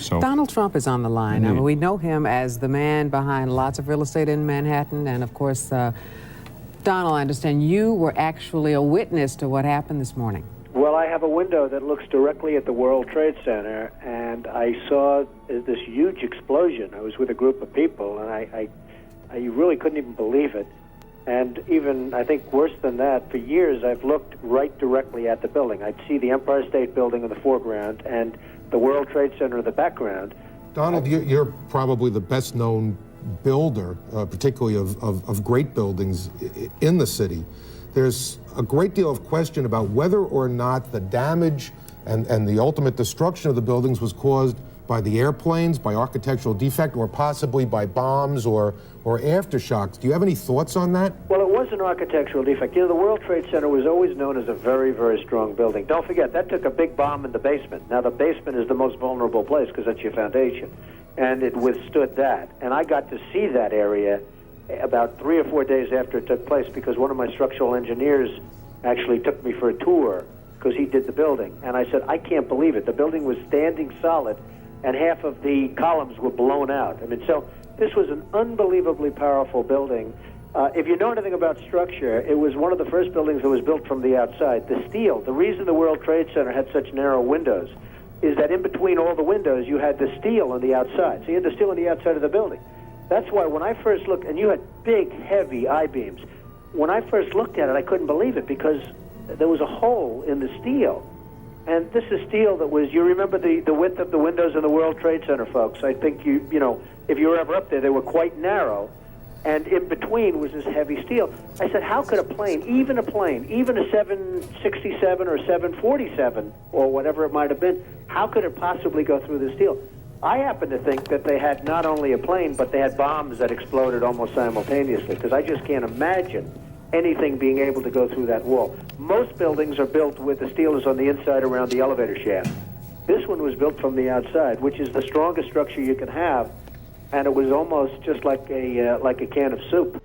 So Donald Trump is on the line. I mean, we know him as the man behind lots of real estate in Manhattan. And of course, Donald, I understand you were actually a witness to what happened this morning. Well, I have a window that looks directly at the World Trade Center, and I saw this huge explosion. I was with a group of people, and I really couldn't even believe it. And even, I think, worse than that, for years I've looked right directly at the building. I'd see the Empire State Building in the foreground and the World Trade Center in the background. Donald, you're probably the best-known builder, particularly of great buildings in the city. There's a great deal of question about whether or not the damage and the ultimate destruction of the buildings was caused by the airplanes, by architectural defect, or possibly by bombs or aftershocks. Do you have any thoughts on that? Well, it was an architectural defect. You know, the World Trade Center was always known as a very, very strong building. Don't forget, that took a big bomb in the basement. Now, the basement is the most vulnerable place because that's your foundation. And it withstood that. And I got to see that area about 3 or 4 days after it took place because one of my structural engineers actually took me for a tour because he did the building. And I said, I can't believe it. The building was standing solid and half of the columns were blown out. I mean, so this was an unbelievably powerful building. If you know anything about structure, it was one of the first buildings that was built from the outside. The steel, the reason the World Trade Center had such narrow windows is that in between all the windows, you had the steel on the outside. So you had the steel on the outside of the building. That's why when I first looked, and you had big, heavy I-beams, when I first looked at it, I couldn't believe it because there was a hole in the steel. And this is steel that was, you remember the width of the windows in the World Trade Center, folks. I think you know, if you were ever up there, they were quite narrow. And in between was this heavy steel. I said, how could a plane, even a 767 or 747 or whatever it might have been, how could it possibly go through the steel? I happen to think that they had not only a plane, but they had bombs that exploded almost simultaneously, because I just can't imagine anything being able to go through that wall. Most buildings are built with the steel is on the inside around the elevator shaft. This one was built from the outside, which is the strongest structure you can have, and it was almost just like a can of soup.